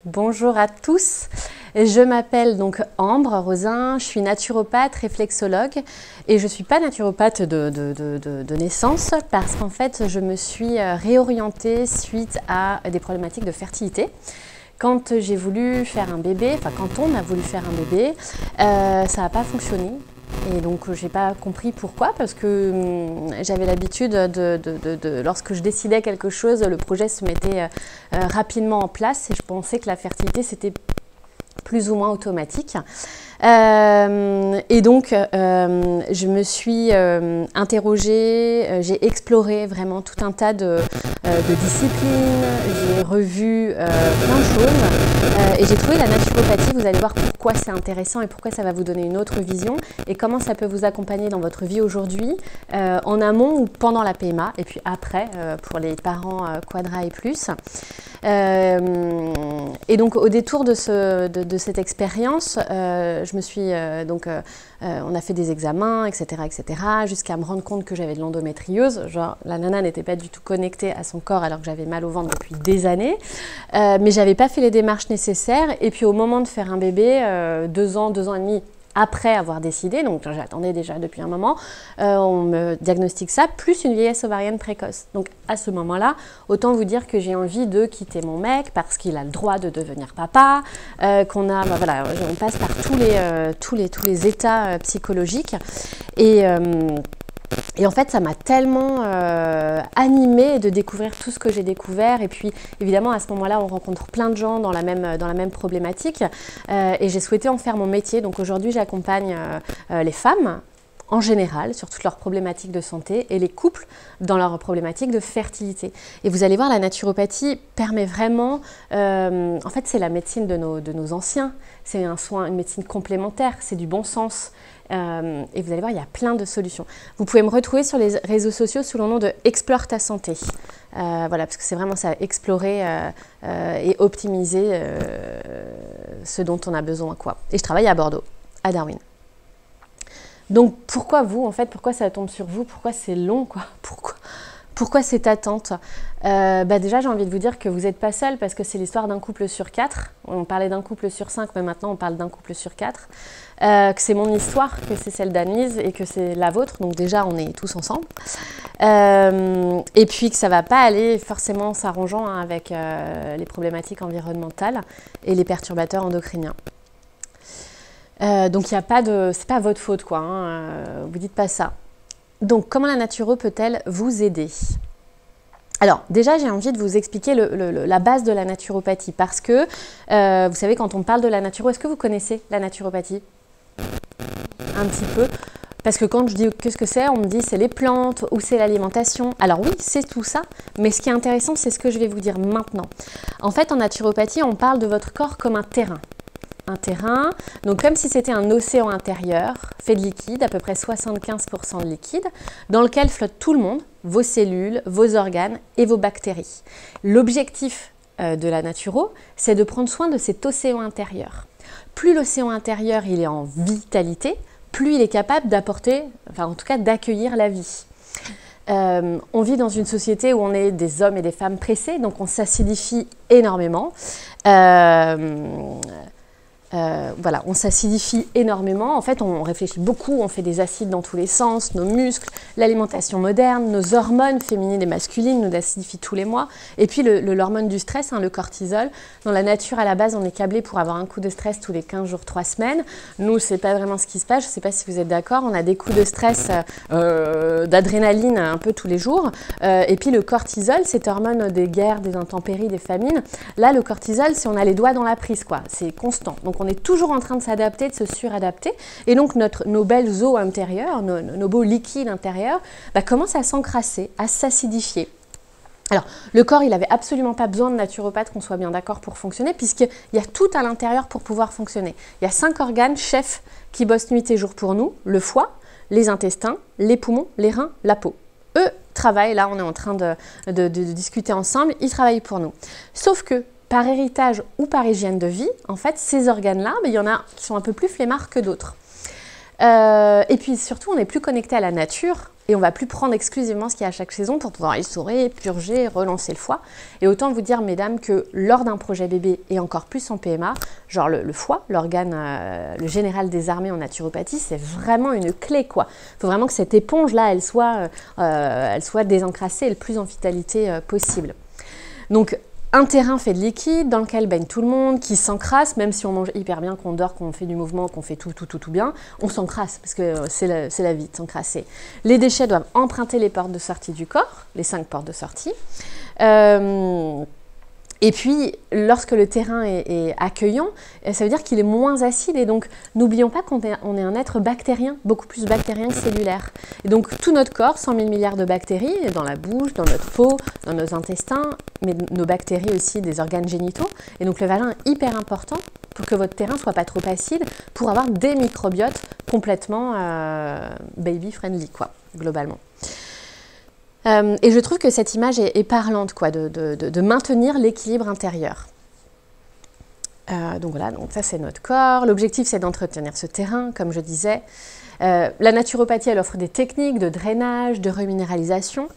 Bonjour à tous, je m'appelle donc Ambre Rosin, je suis naturopathe, réflexologue et je ne suis pas naturopathe de naissance parce qu'en fait je me suis réorientée suite à des problématiques de fertilité. Quand j'ai voulu faire un bébé, enfin quand on a voulu faire un bébé, ça n'a pas fonctionné. Et donc j'ai pas compris pourquoi, parce que j'avais l'habitude lorsque je décidais quelque chose, le projet se mettait rapidement en place et je pensais que la fertilité c'était plus ou moins automatique. Et donc je me suis interrogée, j'ai exploré vraiment tout un tas de disciplines, j'ai revu plein de choses et j'ai trouvé la naturopathie. Vous allez voir pourquoi c'est intéressant et pourquoi ça va vous donner une autre vision et comment ça peut vous accompagner dans votre vie aujourd'hui, en amont ou pendant la PMA et puis après pour les parents quadra et plus. Et donc au détour de cette expérience, je me suis on a fait des examens, etc., jusqu'à me rendre compte que j'avais de l'endométriose. Genre la nana n'était pas du tout connectée à son corps alors que j'avais mal au ventre depuis des années, mais j'avais pas fait les démarches nécessaires. Et puis au moment de faire un bébé, 2 ans et demi après avoir décidé, donc j'attendais déjà depuis un moment, on me diagnostique ça, plus une vieillesse ovarienne précoce. Donc à ce moment-là, autant vous dire que j'ai envie de quitter mon mec parce qu'il a le droit de devenir papa, voilà, on passe par tous les états psychologiques. Et en fait, ça m'a tellement animée de découvrir tout ce que j'ai découvert. Et puis, évidemment, à ce moment-là, on rencontre plein de gens dans la même problématique. Et j'ai souhaité en faire mon métier. Donc aujourd'hui, j'accompagne les femmes en général sur toutes leurs problématiques de santé et les couples dans leurs problématiques de fertilité. Et vous allez voir, la naturopathie permet vraiment, en fait, c'est la médecine de nos anciens. C'est un soin, une médecine complémentaire, c'est du bon sens. Et vous allez voir, il y a plein de solutions. Vous pouvez me retrouver sur les réseaux sociaux sous le nom de Explore ta santé. Voilà, parce que c'est vraiment ça, explorer et optimiser ce dont on a besoin, quoi. Et je travaille à Bordeaux, à Darwin. Donc pourquoi vous, en fait, pourquoi ça tombe sur vous? Pourquoi c'est long, quoi? Pourquoi cette attente? Déjà, j'ai envie de vous dire que vous n'êtes pas seul parce que c'est l'histoire d'un couple sur 4. On parlait d'un couple sur 5, mais maintenant on parle d'un couple sur 4. Que c'est mon histoire, que c'est celle d'Anne-Lise et que c'est la vôtre. Donc déjà, on est tous ensemble. Et puis que ça ne va pas aller forcément s'arrangeant avec les problématiques environnementales et les perturbateurs endocriniens. Donc il n'y a pas de... c'est pas votre faute, quoi. Vous dites pas ça. Donc, comment la naturo peut-elle vous aider? Alors, déjà, j'ai envie de vous expliquer la base de la naturopathie parce que, vous savez, quand on parle de la naturo, est-ce que vous connaissez la naturopathie? Un petit peu. Parce que quand je dis qu'est-ce que c'est, on me dit c'est les plantes ou c'est l'alimentation. Alors oui, c'est tout ça, mais ce qui est intéressant, c'est ce que je vais vous dire maintenant. En fait, en naturopathie, on parle de votre corps comme un terrain. Un terrain, donc comme si c'était un océan intérieur fait de liquide, à peu près 75% de liquide, dans lequel flotte tout le monde, vos cellules, vos organes et vos bactéries. L'objectif de la naturo, c'est de prendre soin de cet océan intérieur. Plus l'océan intérieur il est en vitalité, plus il est capable d'apporter, enfin en tout cas d'accueillir la vie. On vit dans une société où on est des hommes et des femmes pressés, donc on s'acidifie énormément. Voilà, on s'acidifie énormément. En fait, on réfléchit beaucoup, on fait des acides dans tous les sens, nos muscles, l'alimentation moderne, nos hormones féminines et masculines nous acidifient tous les mois. Et puis l'hormone du stress, le cortisol. Dans la nature, à la base, on est câblé pour avoir un coup de stress tous les 15 jours, 3 semaines. Nous, c'est pas vraiment ce qui se passe. Je sais pas si vous êtes d'accord. On a des coups de stress, d'adrénaline un peu tous les jours. Et puis le cortisol, cette hormone des guerres, des intempéries, des famines. Là, le cortisol, c'est on a les doigts dans la prise, quoi. C'est constant. Donc on est toujours en train de s'adapter, de se suradapter. Et donc nos belles eaux intérieures, nos beaux liquides intérieurs, commencent à s'encrasser, à s'acidifier. Alors, le corps, il n'avait absolument pas besoin de naturopathe, qu'on soit bien d'accord, pour fonctionner, puisqu'il y a tout à l'intérieur pour pouvoir fonctionner. Il y a 5 organes chefs qui bossent nuit et jour pour nous: le foie, les intestins, les poumons, les reins, la peau. Eux travaillent, là on est en train de discuter ensemble, ils travaillent pour nous. Sauf que, par héritage ou par hygiène de vie, en fait, ces organes-là, il y en a qui sont un peu plus flemmards que d'autres. Et puis surtout, on est plus connecté à la nature Et on ne va plus prendre exclusivement ce qu'il y a à chaque saison pour pouvoir essorer, purger, relancer le foie. Et autant vous dire, mesdames, que lors d'un projet bébé, et encore plus en PMA, genre le foie, l'organe, le général des armées en naturopathie, c'est vraiment une clé, quoi. Il faut vraiment que cette éponge-là, elle soit désencrassée et le plus en vitalité possible. Donc, un terrain fait de liquide dans lequel baigne tout le monde, qui s'encrasse, même si on mange hyper bien, qu'on dort, qu'on fait du mouvement, qu'on fait tout bien, on s'encrasse parce que c'est la vie de s'encrasser. Les déchets doivent emprunter les portes de sortie du corps, les 5 portes de sortie. Et puis, lorsque le terrain est accueillant, ça veut dire qu'il est moins acide. Et donc, n'oublions pas qu'on est un être bactérien, beaucoup plus bactérien que cellulaire. Et donc, tout notre corps, 100 000 milliards de bactéries, dans la bouche, dans notre peau, dans nos intestins, mais nos bactéries aussi des organes génitaux. Et donc, le vagin est hyper important pour que votre terrain ne soit pas trop acide, pour avoir des microbiotes complètement baby-friendly, quoi, globalement. Et je trouve que cette image est parlante, quoi, de maintenir l'équilibre intérieur. Donc voilà, donc ça c'est notre corps. L'objectif c'est d'entretenir ce terrain, comme je disais. La naturopathie, elle offre des techniques de drainage, de reminéralisation.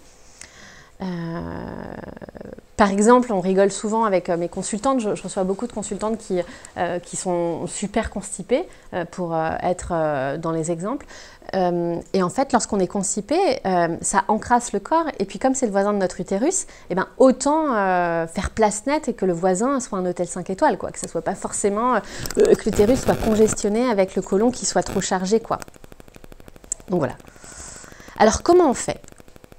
Par exemple, on rigole souvent avec mes consultantes, je reçois beaucoup de consultantes qui sont super constipées pour être dans les exemples. Et en fait, lorsqu'on est constipé, ça encrasse le corps. Et puis comme c'est le voisin de notre utérus, eh ben, autant faire place nette et que le voisin soit un hôtel 5 étoiles, quoi, que ce ne soit pas forcément que l'utérus soit congestionné avec le côlon qui soit trop chargé, quoi. Donc voilà. Alors comment on fait ?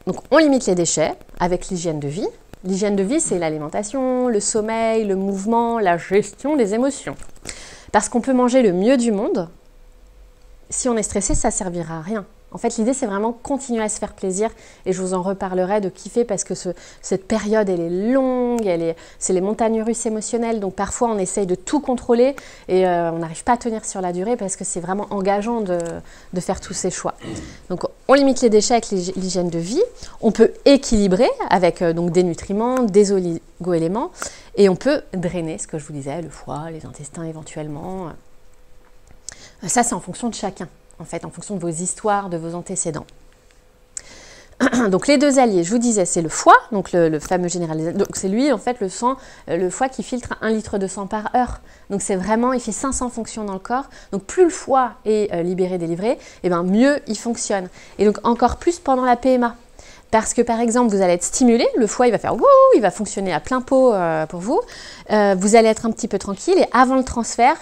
Donc on limite les déchets avec l'hygiène de vie. L'hygiène de vie, c'est l'alimentation, le sommeil, le mouvement, la gestion des émotions. Parce qu'on peut manger le mieux du monde, si on est stressé, ça ne servira à rien. En fait, l'idée, c'est vraiment continuer à se faire plaisir et je vous en reparlerai de kiffer parce que cette période, elle est longue, c'est les montagnes russes émotionnelles. Donc parfois, on essaye de tout contrôler et on n'arrive pas à tenir sur la durée parce que c'est vraiment engageant de faire tous ces choix. Donc, on limite les déchets avec l'hygiène de vie. On peut équilibrer avec donc, des nutriments, des oligo-éléments et on peut drainer, ce que je vous disais, le foie, les intestins éventuellement. Ça, c'est en fonction de chacun. En fait, en fonction de vos histoires, de vos antécédents. Donc les deux alliés, je vous disais, c'est le foie, donc le fameux généralisateur. Donc c'est lui, en fait, le foie qui filtre 1 litre de sang par heure. Donc c'est vraiment, il fait 500 fonctions dans le corps. Donc plus le foie est libéré, délivré, et bien mieux il fonctionne. Et donc encore plus pendant la PMA. Parce que par exemple, vous allez être stimulé, le foie il va faire wouh, il va fonctionner à plein pot pour vous. Vous allez être un petit peu tranquille et avant le transfert,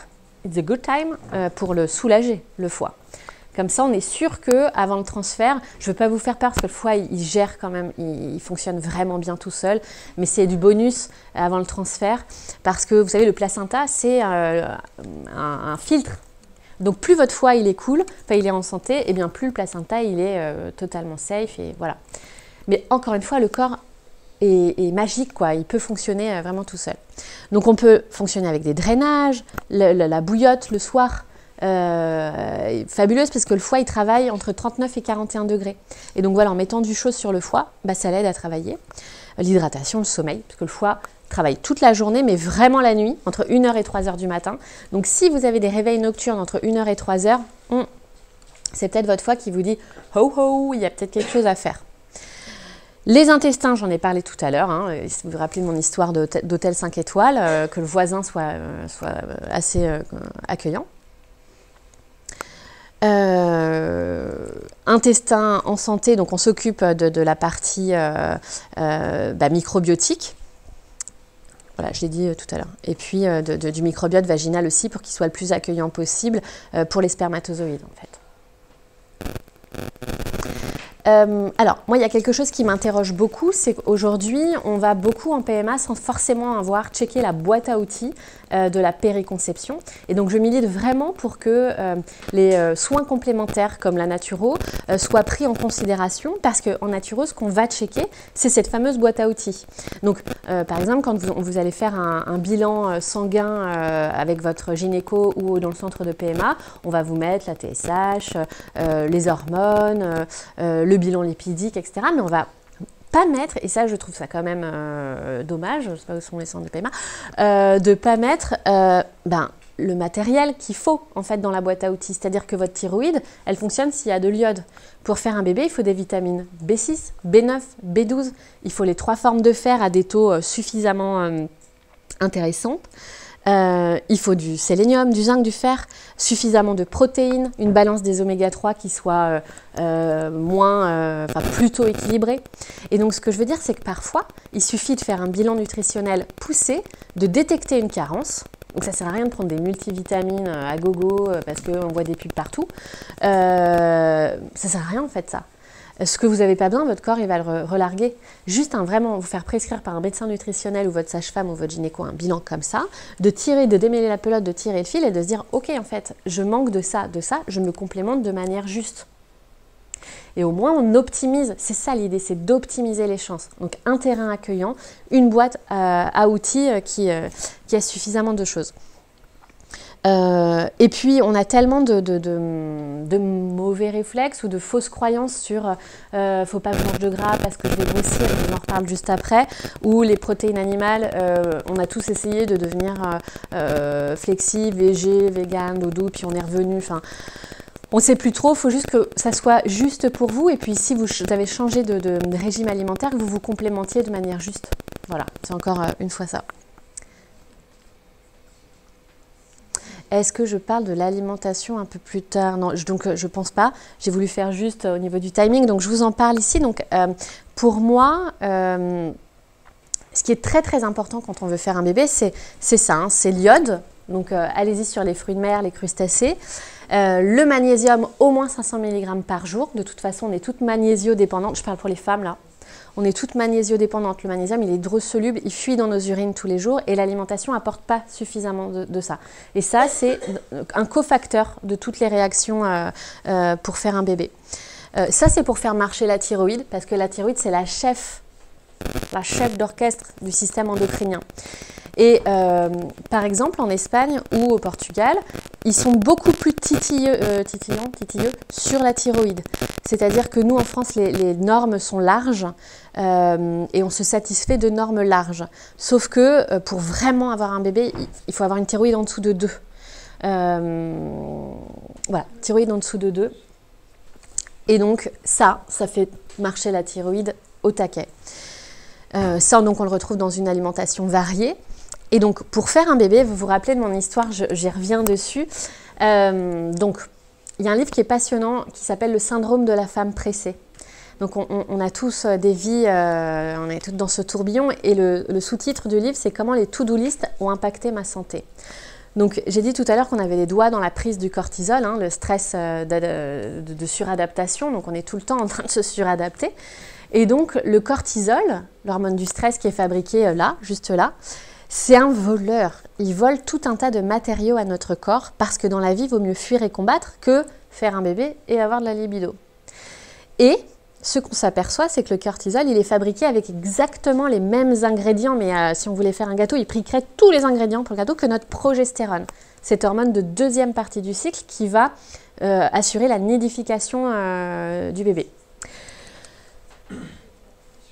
it's a good time pour le soulager, le foie. Comme ça, on est sûr qu'avant le transfert, je ne veux pas vous faire peur parce que le foie, il gère quand même, il fonctionne vraiment bien tout seul. Mais c'est du bonus avant le transfert parce que, vous savez, le placenta, c'est un filtre. Donc, plus votre foie, il est cool, enfin, il est en santé, et bien plus le placenta, il est totalement safe. Et voilà. Mais encore une fois, le corps est magique, quoi. Il peut fonctionner vraiment tout seul. Donc, on peut fonctionner avec des drainages, la bouillotte le soir. Fabuleuse parce que le foie il travaille entre 39 et 41 degrés et donc voilà, en mettant du chaud sur le foie, bah, ça l'aide à travailler. L'hydratation, le sommeil, parce que le foie travaille toute la journée mais vraiment la nuit, entre 1h et 3h du matin. Donc si vous avez des réveils nocturnes entre 1h et 3h, c'est peut-être votre foie qui vous dit ho ho, il y a peut-être quelque chose à faire. Les intestins, j'en ai parlé tout à l'heure, hein, si vous vous rappelez de mon histoire d'hôtel 5 étoiles, que le voisin soit assez accueillant. Intestin en santé, donc on s'occupe de la partie microbiotique. Voilà, je l'ai dit tout à l'heure. Et puis du microbiote vaginal aussi pour qu'il soit le plus accueillant possible pour les spermatozoïdes en fait. Alors, moi, il y a quelque chose qui m'interroge beaucoup, c'est qu'aujourd'hui, on va beaucoup en PMA sans forcément avoir checké la boîte à outils de la périconception. Et donc, je milite vraiment pour que les soins complémentaires comme la naturo soient pris en considération parce qu'en naturo, ce qu'on va checker, c'est cette fameuse boîte à outils. Donc, par exemple, quand vous allez faire un bilan sanguin avec votre gynéco ou dans le centre de PMA, on va vous mettre la TSH, les hormones, le bilan lipidique, etc. Mais on va pas mettre, et ça je trouve ça quand même dommage, je ne sais pas où sont les centres de PMA, de pas mettre le matériel qu'il faut en fait dans la boîte à outils. C'est-à-dire que votre thyroïde, elle fonctionne s'il y a de l'iode. Pour faire un bébé, il faut des vitamines B6, B9, B12. Il faut les 3 formes de fer à des taux suffisamment intéressants. Il faut du sélénium, du zinc, du fer, suffisamment de protéines, une balance des oméga 3 qui soit plutôt équilibrée. Et donc ce que je veux dire, c'est que parfois, il suffit de faire un bilan nutritionnel poussé, de détecter une carence. Donc ça ne sert à rien de prendre des multivitamines à gogo parce qu'on voit des pubs partout. Ça ne sert à rien en fait ça. Ce que vous n'avez pas besoin, votre corps, il va le relarguer. Juste vraiment vous faire prescrire par un médecin nutritionnel ou votre sage-femme ou votre gynéco un bilan comme ça, de démêler la pelote, de tirer le fil et de se dire « Ok, en fait, je manque de ça, je me complémente de manière juste. » Et au moins, on optimise. C'est ça l'idée, c'est d'optimiser les chances. Donc, un terrain accueillant, une boîte à outils qui a suffisamment de choses. Et puis, on a tellement de mauvais réflexes ou de fausses croyances sur faut pas que je mange de gras parce que je vais grossir, on en reparle juste après, ou les protéines animales, on a tous essayé de devenir flexible, végé, vegan, dodo, puis on est revenu, enfin, on ne sait plus trop, il faut juste que ça soit juste pour vous, et puis si vous avez changé de régime alimentaire, que vous vous complémentiez de manière juste. Voilà, c'est encore une fois ça. Est-ce que je parle de l'alimentation un peu plus tard? Non, donc je pense pas. J'ai voulu faire juste au niveau du timing, donc je vous en parle ici. Donc pour moi, ce qui est très très important quand on veut faire un bébé, c'est ça, hein, c'est l'iode. Donc allez-y sur les fruits de mer, les crustacés. Le magnésium, au moins 500 mg par jour. De toute façon, on est toutes magnésiodépendantes. Je parle pour les femmes là. On est toutes magnésiodépendantes. Le magnésium, il est hydrosoluble, il fuit dans nos urines tous les jours et l'alimentation n'apporte pas suffisamment de ça. Et ça, c'est un cofacteur de toutes les réactions pour faire un bébé. Ça, c'est pour faire marcher la thyroïde, parce que la thyroïde, c'est la chef d'orchestre du système endocrinien. Et par exemple, en Espagne ou au Portugal, ils sont beaucoup plus titilleux sur la thyroïde. C'est-à-dire que nous, en France, les normes sont larges et on se satisfait de normes larges. Sauf que pour vraiment avoir un bébé, il faut avoir une thyroïde en dessous de 2. Voilà, thyroïde en dessous de 2. Et donc, ça fait marcher la thyroïde au taquet. Ça, donc, on le retrouve dans une alimentation variée. Et donc, pour faire un bébé, vous vous rappelez de mon histoire, j'y reviens dessus. Donc, il y a un livre qui est passionnant qui s'appelle « Le syndrome de la femme pressée ». Donc, on a tous des vies, on est toutes dans ce tourbillon. Et le sous-titre du livre, c'est « Comment les to-do list ont impacté ma santé ». Donc, j'ai dit tout à l'heure qu'on avait les doigts dans la prise du cortisol, hein, le stress de suradaptation. Donc, on est tout le temps en train de se suradapter. Et donc, le cortisol, l'hormone du stress qui est fabriquée là, juste là, c'est un voleur. Il vole tout un tas de matériaux à notre corps parce que dans la vie, il vaut mieux fuir et combattre que faire un bébé et avoir de la libido. Et ce qu'on s'aperçoit, c'est que le cortisol, il est fabriqué avec exactement les mêmes ingrédients, mais si on voulait faire un gâteau, il piquerait tous les ingrédients pour le gâteau que notre progestérone. Cette hormone de deuxième partie du cycle qui va assurer la nidification du bébé.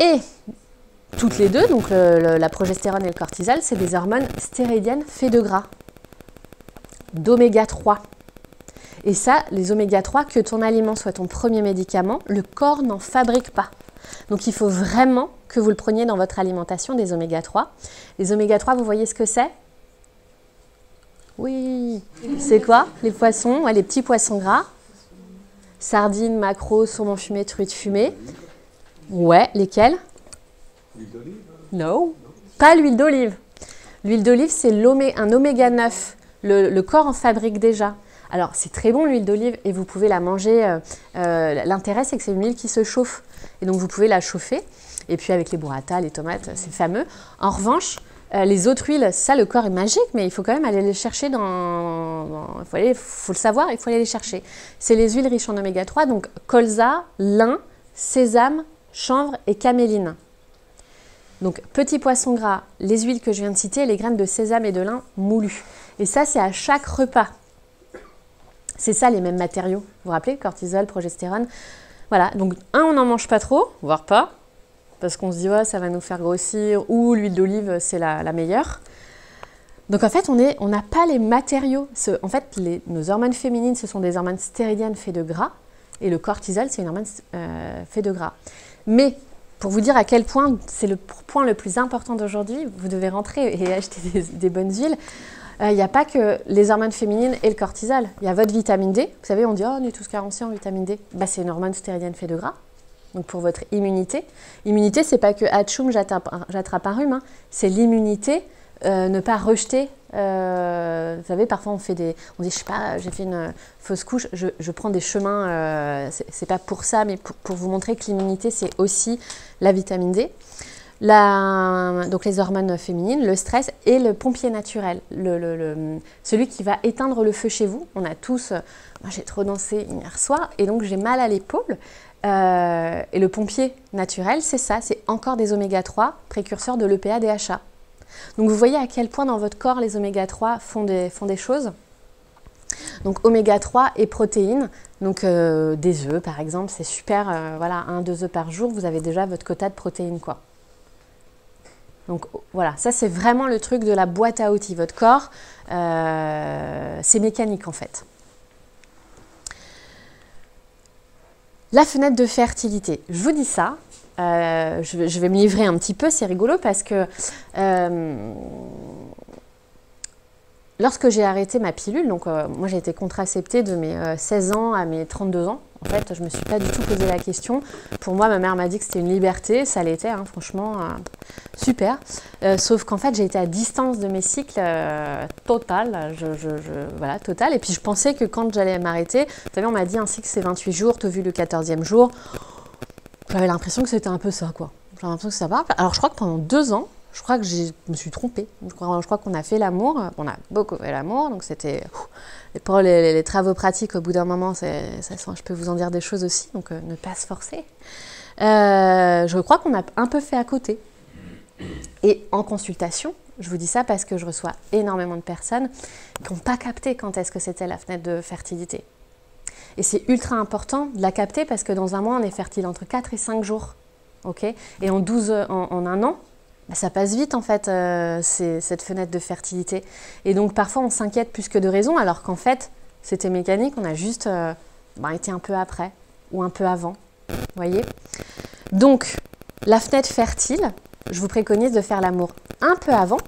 Et toutes les deux, donc la progestérone et le cortisol, c'est des hormones stéroïdiennes faites de gras, d'oméga 3. Et ça, les oméga 3, que ton aliment soit ton premier médicament, le corps n'en fabrique pas. Donc il faut vraiment que vous le preniez dans votre alimentation, des oméga 3. Les oméga 3, vous voyez ce que c'est? Oui, c'est quoi? Les poissons, ouais, les petits poissons gras. Sardines, maquereaux, saumon fumé, truite fumée. Ouais, lesquels? L'huile d'olive? Non, pas l'huile d'olive. L'huile d'olive, c'est un oméga 9. Le corps en fabrique déjà. Alors, c'est très bon l'huile d'olive et vous pouvez la manger. L'intérêt, c'est que c'est une huile qui se chauffe. Et donc, vous pouvez la chauffer. Et puis, avec les burrata, les tomates, c'est fameux. En revanche, les autres huiles, ça, le corps est magique, mais il faut quand même aller les chercher il faut le savoir, il faut aller les chercher. C'est les huiles riches en oméga 3, donc colza, lin, sésame, chanvre et caméline. Donc, petits poissons gras, les huiles que je viens de citer, les graines de sésame et de lin moulues. Et ça, c'est à chaque repas. C'est ça, les mêmes matériaux. Vous vous rappelez, cortisol, progestérone. Voilà, donc on n'en mange pas trop, voire pas, parce qu'on se dit, ouais, ça va nous faire grossir, ou l'huile d'olive, c'est la meilleure. Donc en fait, on n'a pas les matériaux. En fait, nos hormones féminines, ce sont des hormones stéridiennes faites de gras, et le cortisol, c'est une hormone fait de gras. Mais pour vous dire à quel point c'est le point le plus important d'aujourd'hui, vous devez rentrer et acheter des bonnes huiles. Il n'y a pas que les hormones féminines et le cortisol. Il y a votre vitamine D. Vous savez, on dit « Oh, on est tous carencés en vitamine D ». Bah, c'est une hormone stéridienne faite de gras. Donc pour votre immunité. Immunité, c'est pas que « Atchoum, j'attrape un rhume hein. ». C'est l'immunité, ne pas rejeter. Vous savez, parfois on dit « Je sais pas, j'ai fait une fausse couche, je prends des chemins. C'est pas pour ça, mais pour vous montrer que l'immunité, c'est aussi la vitamine D. Donc les hormones féminines, le stress et le pompier naturel, celui qui va éteindre le feu chez vous. On a tous, moi j'ai trop dansé hier soir et donc j'ai mal à l'épaule. Et le pompier naturel, c'est ça, c'est encore des oméga 3 précurseurs de l'EPA DHA. Donc vous voyez à quel point dans votre corps les oméga 3 font des choses. Donc oméga 3 et protéines, donc des œufs par exemple, c'est super, voilà, 1-2 œufs par jour, vous avez déjà votre quota de protéines quoi. Donc voilà, ça c'est vraiment le truc de la boîte à outils. Votre corps, c'est mécanique en fait. La fenêtre de fertilité, je vous dis ça, je vais me livrer un petit peu, c'est rigolo parce que lorsque j'ai arrêté ma pilule, donc moi j'ai été contraceptée de mes 16 ans à mes 32 ans, en fait je ne me suis pas du tout posé la question. Pour moi ma mère m'a dit que c'était une liberté, ça l'était, hein, franchement super. Sauf qu'en fait j'ai été à distance de mes cycles total, voilà, total. Et puis je pensais que quand j'allais m'arrêter, vous savez on m'a dit un cycle c'est 28 jours, t'as vu le 14e jour, j'avais l'impression que c'était un peu ça quoi. J'avais l'impression que ça va. Alors je crois que pendant 2 ans, je crois que je me suis trompée. Je crois qu'on a fait l'amour. On a beaucoup fait l'amour. Donc c'était... Pour les travaux pratiques, au bout d'un moment, je peux vous en dire des choses aussi. Donc ne pas se forcer. Je crois qu'on a un peu fait à côté. Et en consultation, je vous dis ça parce que je reçois énormément de personnes qui n'ont pas capté quand est-ce que c'était la fenêtre de fertilité. Et c'est ultra important de la capter parce que dans un mois, on est fertile entre 4 et 5 jours. Okay, et en 1 an, bah, ça passe vite en fait, cette fenêtre de fertilité. Et donc parfois on s'inquiète plus que de raison, alors qu'en fait c'était mécanique, on a juste été un peu après ou un peu avant. Voyez. Donc la fenêtre fertile, je vous préconise de faire l'amour un peu avant.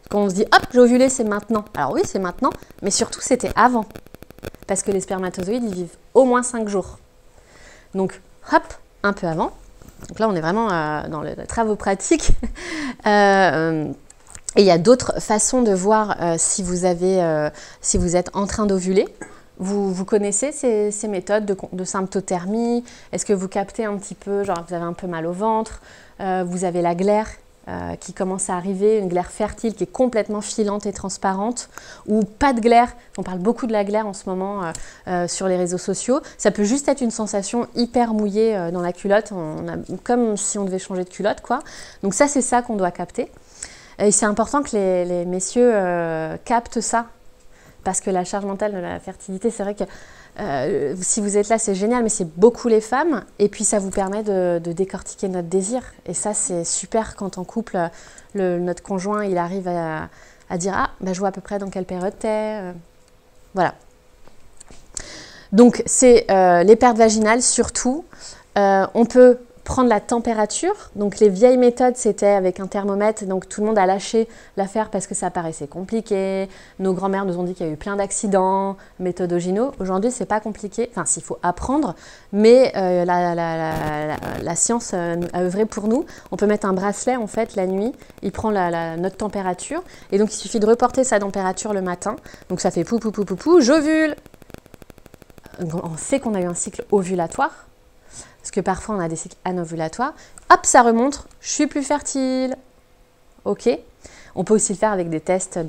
Quand on se dit hop, j'ai ovulé, c'est maintenant. Alors oui, c'est maintenant, mais surtout c'était avant. Parce que les spermatozoïdes, ils vivent au moins 5 jours. Donc hop, un peu avant. Donc là, on est vraiment dans les travaux pratiques. Et il y a d'autres façons de voir si vous êtes en train d'ovuler. Vous connaissez ces méthodes de symptothermie? Est-ce que vous captez un petit peu, genre vous avez un peu mal au ventre, vous avez la glaire qui commence à arriver, une glaire fertile qui est complètement filante et transparente, ou pas de glaire. On parle beaucoup de la glaire en ce moment sur les réseaux sociaux. Ça peut juste être une sensation hyper mouillée dans la culotte, comme si on devait changer de culotte, quoi. Donc ça, c'est ça qu'on doit capter. Et c'est important que les messieurs captent ça, parce que la charge mentale de la fertilité, c'est vrai que si vous êtes là, c'est génial, mais c'est beaucoup les femmes. Et puis, ça vous permet de décortiquer notre désir. Et ça, c'est super quand en couple, notre conjoint, il arrive à dire « Ah, bah, je vois à peu près dans quelle période t'es. » Voilà. Donc, c'est les pertes vaginales, surtout. On peut prendre la température. Donc, les vieilles méthodes, c'était avec un thermomètre. Donc, tout le monde a lâché l'affaire parce que ça paraissait compliqué. Nos grands-mères nous ont dit qu'il y a eu plein d'accidents méthodoginaux. Aujourd'hui, c'est pas compliqué. Enfin, s'il faut apprendre, mais la science a œuvré pour nous. On peut mettre un bracelet, en fait, la nuit. Il prend notre température. Et donc, il suffit de reporter sa température le matin. Donc, ça fait pou, pou, pou, pou, pou, j'ovule. On sait qu'on a eu un cycle ovulatoire. Parce que parfois, on a des cycles anovulatoires. Hop, ça remonte, je suis plus fertile. OK. On peut aussi le faire avec des tests,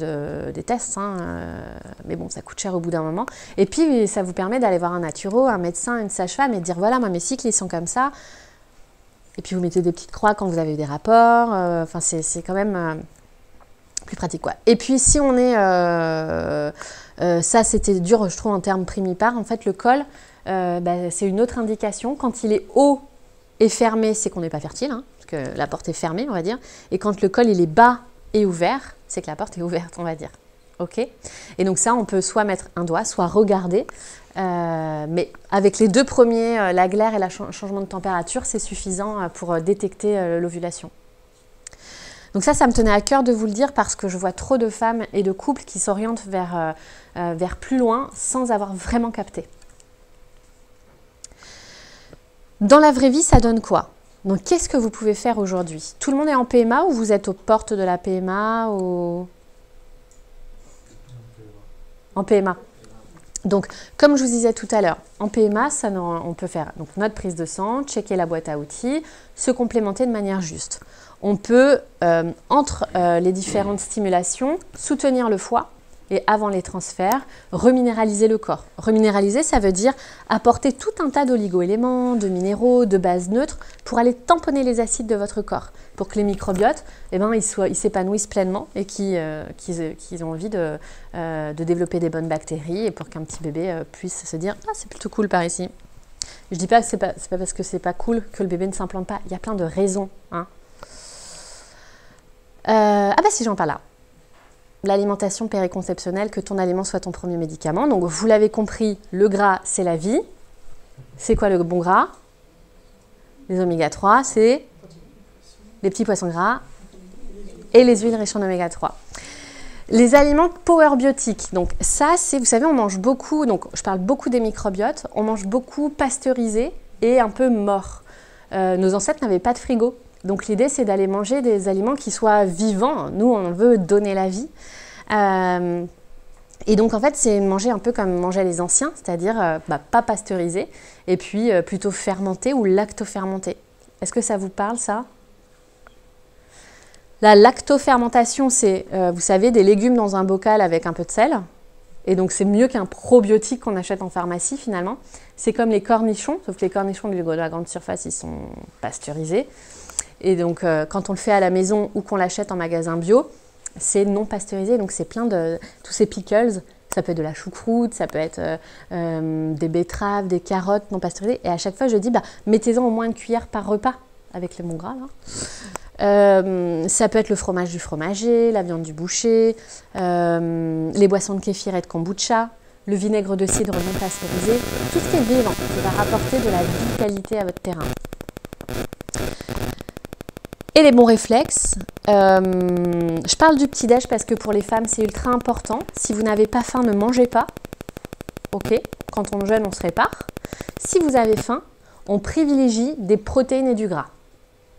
mais bon, ça coûte cher au bout d'un moment. Et puis, ça vous permet d'aller voir un naturo, un médecin, une sage-femme et de dire, voilà, moi, mes cycles, ils sont comme ça. Et puis, vous mettez des petites croix quand vous avez eu des rapports. Enfin, c'est quand même plus pratique, quoi. Et puis, si on est... ça, c'était dur, je trouve, en termes primipares. En fait, le col... c'est une autre indication. Quand il est haut et fermé, c'est qu'on n'est pas fertile, hein, parce que la porte est fermée, on va dire. Et quand le col il est bas et ouvert, c'est que la porte est ouverte, on va dire. Ok? Et donc ça, on peut soit mettre un doigt, soit regarder. Mais avec les deux premiers, la glaire et le changement de température, c'est suffisant pour détecter l'ovulation. Donc ça me tenait à cœur de vous le dire parce que je vois trop de femmes et de couples qui s'orientent vers plus loin sans avoir vraiment capté. Dans la vraie vie, ça donne quoi? Donc qu'est-ce que vous pouvez faire aujourd'hui? Tout le monde est en PMA ou vous êtes aux portes de la PMA ou... En PMA. Donc, comme je vous disais tout à l'heure, en PMA, on peut faire donc, notre prise de sang, checker la boîte à outils, se complémenter de manière juste. On peut, entre les différentes stimulations, soutenir le foie et avant les transferts, reminéraliser le corps. Reminéraliser, ça veut dire apporter tout un tas d'oligo-éléments, de minéraux, de bases neutres pour aller tamponner les acides de votre corps, pour que les microbiotes, ils s'épanouissent pleinement et qu'ils ont envie de développer des bonnes bactéries et pour qu'un petit bébé puisse se dire « Ah, c'est plutôt cool par ici ». Je ne dis pas que c'est pas parce que c'est pas cool que le bébé ne s'implante pas. Il y a plein de raisons. Hein. Si j'en parle là. L'alimentation périconceptionnelle, que ton aliment soit ton premier médicament. Donc, vous l'avez compris, le gras, c'est la vie. C'est quoi le bon gras? Les oméga 3, c'est les petits poissons gras et les huiles riches en oméga 3. Les aliments power biotiques, donc ça, c'est, vous savez, on mange beaucoup, donc je parle beaucoup des microbiotes, on mange beaucoup pasteurisé et un peu mort. Nos ancêtres n'avaient pas de frigo. Donc l'idée, c'est d'aller manger des aliments qui soient vivants. Nous, on veut donner la vie. Et donc, en fait, c'est manger un peu comme mangeaient les anciens, c'est-à-dire pas pasteurisé, et puis plutôt fermenté ou lactofermenté. Est-ce que ça vous parle, ça? La lactofermentation, c'est, vous savez, des légumes dans un bocal avec un peu de sel. Et donc, c'est mieux qu'un probiotique qu'on achète en pharmacie, finalement. C'est comme les cornichons, sauf que les cornichons de la grande surface, ils sont pasteurisés. Et donc, quand on le fait à la maison ou qu'on l'achète en magasin bio, c'est non pasteurisé. Donc, c'est plein de tous ces pickles. Ça peut être de la choucroute, ça peut être des betteraves, des carottes non pasteurisées. Et à chaque fois, je dis, mettez-en au moins une cuillère par repas avec le bon gras. Là. Ça peut être le fromage du fromager, la viande du boucher, les boissons de kéfir et de kombucha, le vinaigre de cidre non pasteurisé. Tout ce qui est vivant, qui va rapporter de la vitalité à votre terrain. Et les bons réflexes, je parle du petit-déj parce que pour les femmes, c'est ultra important. Si vous n'avez pas faim, ne mangez pas. Ok, quand on jeûne, on se répare. Si vous avez faim, on privilégie des protéines et du gras.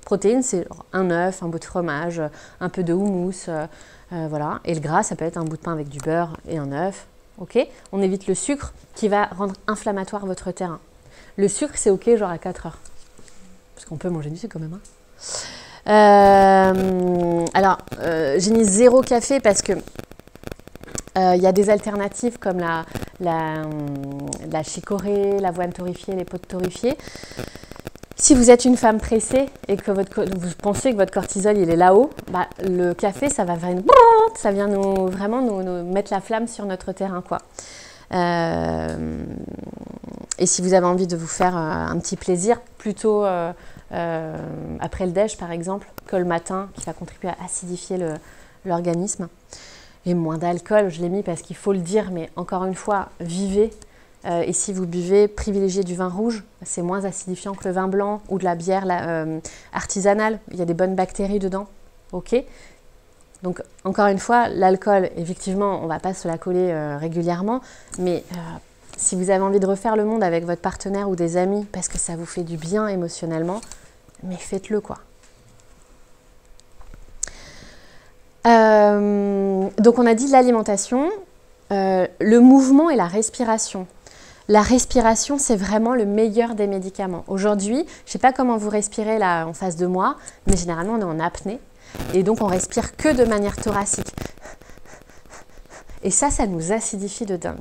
Protéines, c'est un œuf, un bout de fromage, un peu de houmous, voilà. Et le gras, ça peut être un bout de pain avec du beurre et un œuf. Ok, on évite le sucre qui va rendre inflammatoire votre terrain. Le sucre, c'est ok, genre à 4 heures. Parce qu'on peut manger du sucre quand même, hein. J'ai mis 0 café parce que y a des alternatives comme la chicorée, l'avoine torréfiée, les pots torréfiés. Si vous êtes une femme pressée et que vous pensez que votre cortisol il est là-haut, le café ça vient vraiment nous mettre la flamme sur notre terrain, quoi. Et si vous avez envie de vous faire un petit plaisir, plutôt après le déj par exemple, que le matin, qui va contribuer à acidifier l'organisme. Et moins d'alcool, je l'ai mis parce qu'il faut le dire, mais encore une fois, vivez. Et si vous buvez, privilégiez du vin rouge, c'est moins acidifiant que le vin blanc ou de la bière artisanale. Il y a des bonnes bactéries dedans. Ok. Donc, encore une fois, l'alcool, effectivement, on ne va pas se la coller régulièrement, mais si vous avez envie de refaire le monde avec votre partenaire ou des amis, parce que ça vous fait du bien émotionnellement, mais faites-le, quoi. Donc, on a dit l'alimentation, le mouvement et la respiration. La respiration, c'est vraiment le meilleur des médicaments. Aujourd'hui, je ne sais pas comment vous respirez là en face de moi, mais généralement, on est en apnée. Et donc, on respire que de manière thoracique. Et ça nous acidifie de dingue.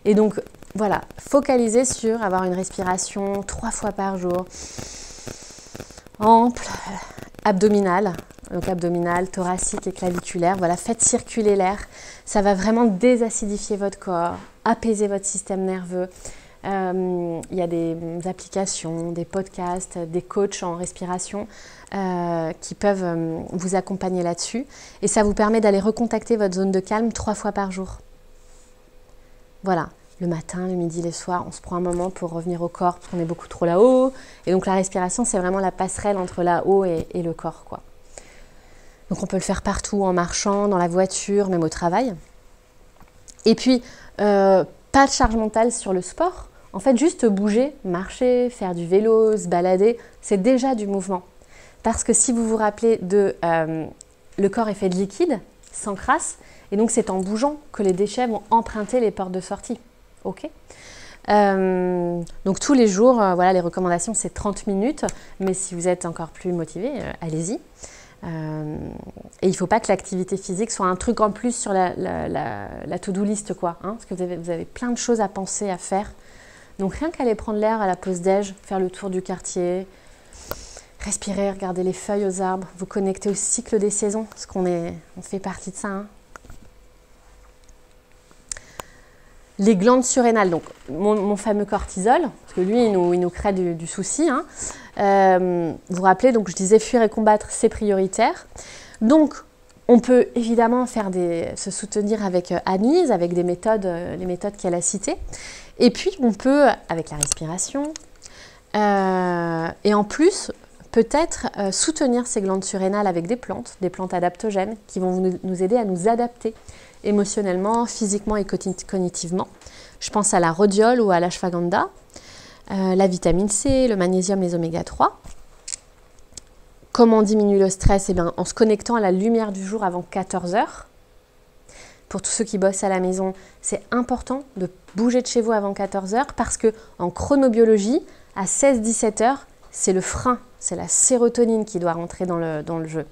Et donc, voilà, focalisez sur avoir une respiration 3 fois par jour. Ample, abdominale. Donc, abdominale, thoracique et claviculaire. Voilà, faites circuler l'air. Ça va vraiment désacidifier votre corps, apaiser votre système nerveux. Il y a des applications, des podcasts, des coachs en respiration qui peuvent vous accompagner là-dessus. Et ça vous permet d'aller recontacter votre zone de calme 3 fois par jour. Voilà, le matin, le midi, le soir, on se prend un moment pour revenir au corps parce qu'on est beaucoup trop là-haut. Et donc la respiration, c'est vraiment la passerelle entre là-haut et le corps, quoi. Donc on peut le faire partout, en marchant, dans la voiture, même au travail. Et puis, pas de charge mentale sur le sport. En fait, juste bouger, marcher, faire du vélo, se balader, c'est déjà du mouvement. Parce que si vous vous rappelez le corps est fait de liquide, s'encrasse, et donc c'est en bougeant que les déchets vont emprunter les portes de sortie. Ok. Donc tous les jours, voilà, les recommandations c'est 30 minutes, mais si vous êtes encore plus motivé, allez-y. Et il ne faut pas que l'activité physique soit un truc en plus sur la to-do list, quoi, hein, parce que vous avez plein de choses à penser, à faire. Donc rien qu'aller prendre l'air à la pause déj, faire le tour du quartier, respirer, regarder les feuilles aux arbres, vous connecter au cycle des saisons, parce qu'on fait partie de ça. Hein. Les glandes surrénales, donc mon fameux cortisol, parce que lui, il nous crée du souci. Hein. Vous vous rappelez, donc je disais fuir et combattre, c'est prioritaire. Donc, on peut évidemment se soutenir avec Anne-Lise, avec les méthodes qu'elle a citées. Et puis, on peut, avec la respiration, et en plus, peut-être soutenir ces glandes surrénales avec des plantes adaptogènes, qui vont nous aider à nous adapter émotionnellement, physiquement et cognitivement. Je pense à la rhodiole ou à l'ashwagandha, la vitamine C, le magnésium, les oméga 3. Comment on diminue le stress? Eh bien, en se connectant à la lumière du jour avant 14 h. Pour tous ceux qui bossent à la maison, c'est important de bouger de chez vous avant 14 h parce que en chronobiologie, à 16-17 h, c'est le frein, c'est la sérotonine qui doit rentrer dans le jeu.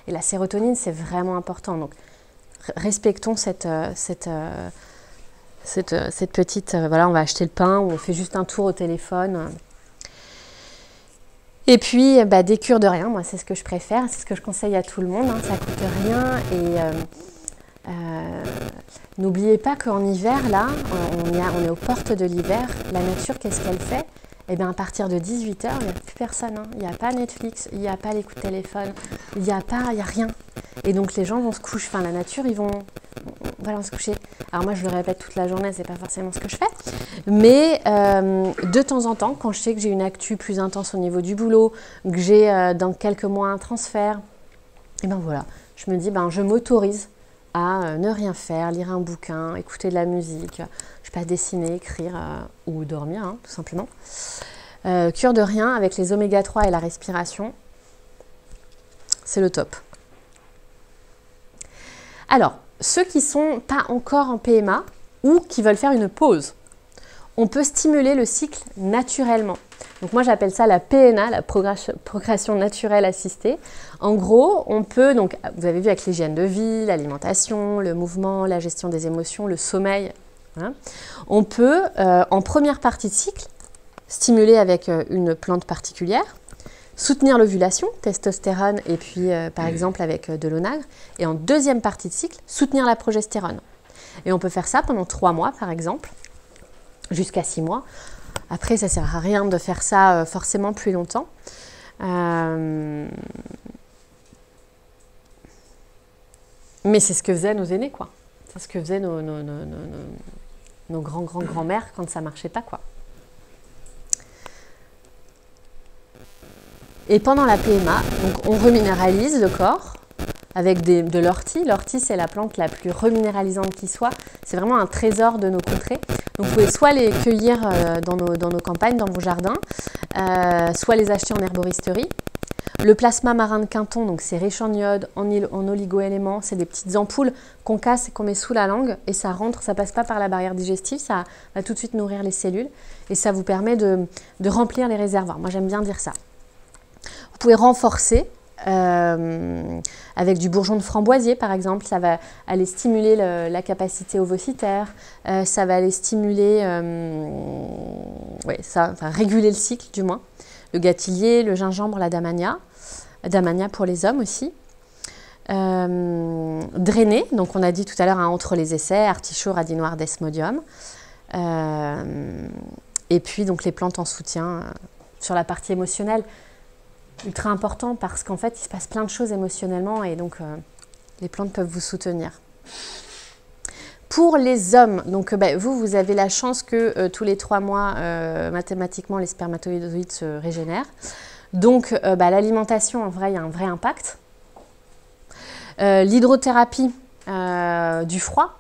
Et la sérotonine, c'est vraiment important. Donc, respectons cette petite... voilà, on va acheter le pain ou on fait juste un tour au téléphone. Et puis, des cures de rien, moi c'est ce que je préfère, c'est ce que je conseille à tout le monde, hein, ça coûte rien. Et n'oubliez pas qu'en hiver, là, on est aux portes de l'hiver, la nature, qu'est-ce qu'elle fait? Eh bien, à partir de 18 h, il n'y a plus personne. Hein. Il n'y a pas Netflix, il n'y a pas les coups de téléphone, il n'y a rien. Et donc, les gens vont se coucher, enfin, la nature, ils vont se coucher. Alors, moi, je le répète toute la journée, c'est pas forcément ce que je fais. Mais de temps en temps, quand je sais que j'ai une actu plus intense au niveau du boulot, que j'ai dans quelques mois un transfert, et ben voilà, je me dis, je m'autorise à ne rien faire, lire un bouquin, écouter de la musique, je sais pas, dessiner, écrire ou dormir, hein, tout simplement. Cure de rien avec les oméga 3 et la respiration, c'est le top. Alors, ceux qui ne sont pas encore en PMA ou qui veulent faire une pause, on peut stimuler le cycle naturellement. Donc moi j'appelle ça la PNA, la progression naturelle assistée. En gros, on peut, donc vous avez vu avec l'hygiène de vie, l'alimentation, le mouvement, la gestion des émotions, le sommeil, hein, on peut en première partie de cycle stimuler avec une plante particulière, soutenir l'ovulation, testostérone et puis par exemple avec de l'onagre, et en deuxième partie de cycle, soutenir la progestérone. Et on peut faire ça pendant 3 mois par exemple, jusqu'à 6 mois. Après, ça ne sert à rien de faire ça forcément plus longtemps. Mais c'est ce que faisaient nos aînés, quoi. C'est ce que faisaient nos grands-grands-grands-mères quand ça ne marchait pas, quoi. Et pendant la PMA, donc on reminéralise le corps avec de l'ortie. L'ortie, c'est la plante la plus reminéralisante qui soit. C'est vraiment un trésor de nos contrées. Donc, vous pouvez soit les cueillir dans nos campagnes, dans vos jardins, soit les acheter en herboristerie. Le plasma marin de Quinton, donc c'est riche en iode, en oligo-éléments. C'est des petites ampoules qu'on casse et qu'on met sous la langue. Et ça rentre, ça passe pas par la barrière digestive, ça va tout de suite nourrir les cellules. Et ça vous permet de remplir les réservoirs. Moi, j'aime bien dire ça. Vous pouvez renforcer avec du bourgeon de framboisier par exemple, ça va aller stimuler la capacité ovocytaire, ça va aller stimuler, réguler le cycle du moins, le gâtillier, le gingembre, la damania pour les hommes aussi. Drainer, donc on a dit tout à l'heure hein, entre les essais, artichaut, radis noir, desmodium. Et puis donc les plantes en soutien sur la partie émotionnelle, ultra important parce qu'en fait il se passe plein de choses émotionnellement et donc les plantes peuvent vous soutenir. Pour les hommes, donc vous avez la chance que tous les 3 mois, mathématiquement, les spermatozoïdes se régénèrent. Donc l'alimentation, en vrai, il y a un vrai impact. L'hydrothérapie, du froid,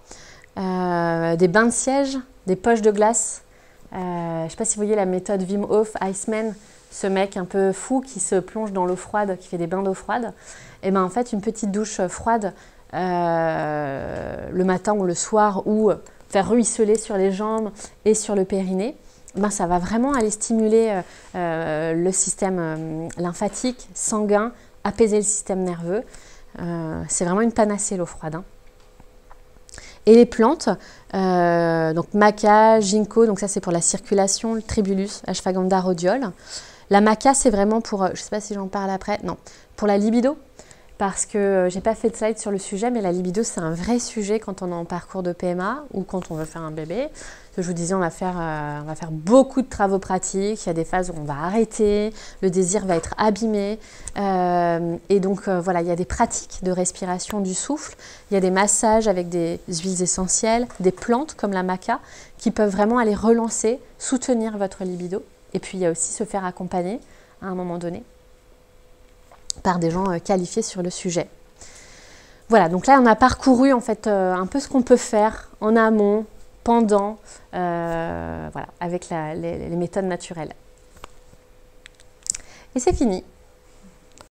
des bains de siège, des poches de glace. Je ne sais pas si vous voyez la méthode Wim Hof, Iceman, ce mec un peu fou qui se plonge dans l'eau froide, qui fait des bains d'eau froide. Et en fait, une petite douche froide le matin ou le soir, ou faire ruisseler sur les jambes et sur le périnée, ça va vraiment aller stimuler le système lymphatique, sanguin, apaiser le système nerveux. C'est vraiment une panacée l'eau froide. Et les plantes, donc maca, ginkgo, donc ça c'est pour la circulation, le tribulus, ashwagandha, rhodiol. La maca c'est vraiment pour, je ne sais pas si j'en parle après, non, pour la libido. Parce que j'ai pas fait de slide sur le sujet, mais la libido c'est un vrai sujet quand on est en parcours de PMA ou quand on veut faire un bébé. Je vous disais, on va faire beaucoup de travaux pratiques, il y a des phases où on va arrêter, le désir va être abîmé. Et donc voilà, il y a des pratiques de respiration du souffle, il y a des massages avec des huiles essentielles, des plantes comme la maca qui peuvent vraiment aller relancer, soutenir votre libido. Et puis il y a aussi se faire accompagner à un moment donné par des gens qualifiés sur le sujet. Voilà, donc là on a parcouru en fait un peu ce qu'on peut faire en amont, pendant, voilà, avec les méthodes naturelles. Et c'est fini.